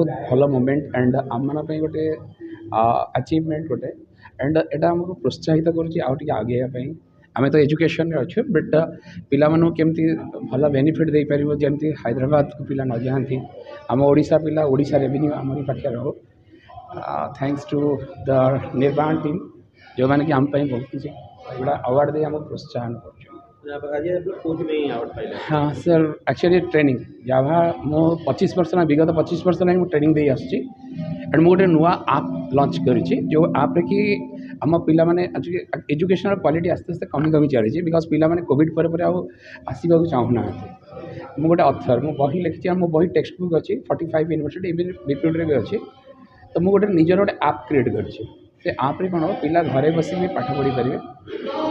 बहुत भल moment and आम मान गोटे अचीवमेंट गोटे एंड एटा आमको प्रोत्साहित करुँचे आगे आम तो एजुकेशन अच्छे बट पिला केमती भल बेनिफिट दे पार जमी हैदराबाद को पिला न जाती आम ओडिशा पिला ओडिशा रेवेन्यू आमरी पाखे रहो थैंक्स टू द निर्माण टीम जो मैंने कि आम बहुत किसी गुड़ा अवार्ड दे आम प्रोत्साहन कर। हाँ सर एक्चुअली ट्रेनिंग जावा मो 25 वर्ष ना विगत 25 वर्ष ना ट्रेनिंग दे आसुची एंड मु गोटे नुआ आप लॉन्च करी जो आप रे कि आम पिला माने एजुकेशनल क्वालिटी आस्ते आस्ते कमी कमी चली बिकज पिला माने कोविड पर आसवा चाहूना मु गोटे अथर मु बही लिखी मो बही टेक्स्ट बुक अच्छी 45 यूनिवर्सिटी इवन बीपीडी भी अच्छी तो मु गोटे निजर गोटे आप क्रिएट करी से आप रे कौन पिला घरे बस भी पाठ पढ़ी पारे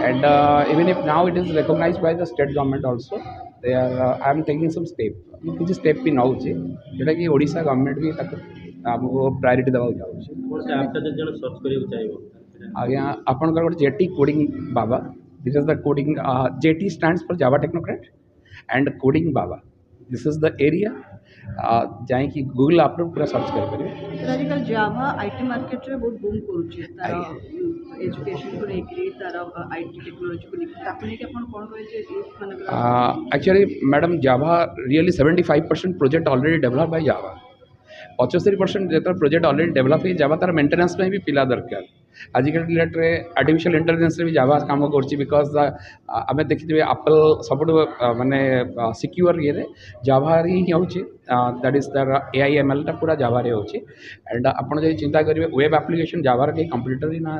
and even if now it is recognised by the state government also they are I am taking some step मु किसी स्टेप भी नौ जोटा कि ओडिशा गवर्नमेंट भी आमको प्रायोरिटी देवा आज्ञा आपंकर गोटे jetty coding Baba this is the coding jetty stands for Java technocrat and coding Baba this is the area जाए कि गूगल आप पूरा सर्च करें आजकल जावा आईटी मार्केट रे बहुत बूम करूची तार एजुकेशन को लेके तार आईटी टेक्नोलॉजी को लेके ताकने के अपन कोन होय जे यूथ मन actually madam Java really 75% project already develop by Java 75% जो प्रोजेक्ट ऑलरेडी डेवलप हो जावा तार मेंटेनेंस में भी पिला दरकार आजिकल डेट रे आर्टिफिशियल इंटेलिजेंस भी जावा काम कर बिकज आम देखिए एप्पल सब माने सिक्योर ये जावा ही होची दैट इज दर AIML टा पूरा जावा रे होची एंड आपन जे चिंता करिवे वेब एप्लीकेशन जावा रे कंप्यूटर ही ना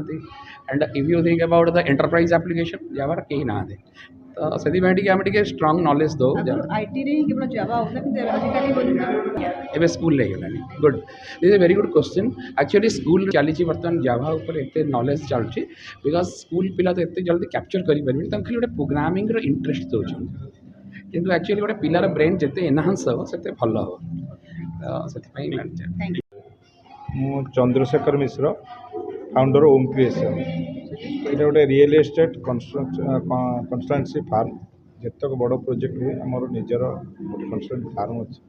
and if you think about the enterprise application Java रे के ना तो से आम स्ट्रांग नॉलेज दो आईटी रे केवल जावा होता कि आजिकल बोलना एबे स्कूल ले गेलानी good this is very good question actually school चली बर्तमान जावा ऊपर एते नॉलेज चलुची बिकज स्कूल पिला तो एते जल्दी कैप्चर करि परबे त खाली गोटे प्रोग्रामिंग रो इंटरेस्ट दोछन किंतु एक्चुअली गोटे पिलार ब्रेन जेते एनहांस हो सेते भल हो सेति पई मु चंद्रशेखर मिश्र फाउंडर ओम क्रिएशन ये गोटे रियल एस्टेट कंस्ट्रक्टेंसी फार्म जितक बड़ प्रोजेक्ट हुए आमर निजर कंस्ट्रक्शन फार्म अच्छे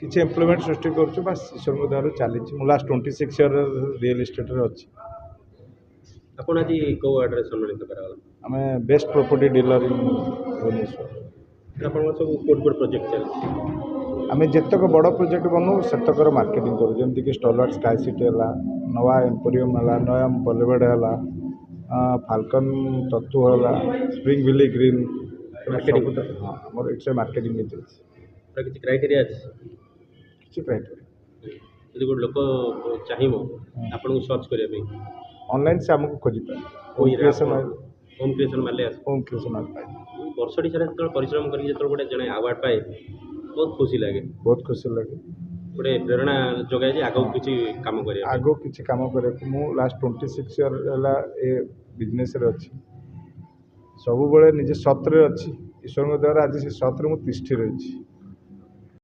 किसी एम्प्लॉयमेंट सृष्टि करुँ बास ईश्वर द्वारा चली लास्ट 26 ईयर रियल एस्टेट अच्छी आपन आज को वार्ड रे सम्मानित कराला आमे best property dealer in Bhubaneswar आपन सब कोड प्रोजेक्ट चल आमे जितक बड़ प्रोजेक्ट बनू सेतकर मार्केटिंग करूँ जमती कि स्टॉलर स्काई सिटी है नवा एम्पोरियम है नया बॉलीवुड है फाल्कन तत्व है स्प्रिंग वैली ग्रीन मार्केटिंग हाँ more it's a marketing agency किसी क्राइटेरिया अछि किसी क्राइटेरिया यदि गोटे लोक चाहिए आपन को सर्च करिया पे ऑनलाइन से हमको खोजी पाए होम क्रिएशन माले होम क्रिएशन पाए वर्षटी सारा जो परिश्रम करके जो गोटे जने अवार्ड पाए बहुत खुशी लगे गोटे प्रेरणा जगाए जे आगो किछि काम करिया आगो किछि काम करिया मु लास्ट 26 ईयर हला ए बिजनेस रे अछि सब बेले निजे सत्र रे अछि ईश्वर द्वारा आज से सत्र मु तिष्ठि रही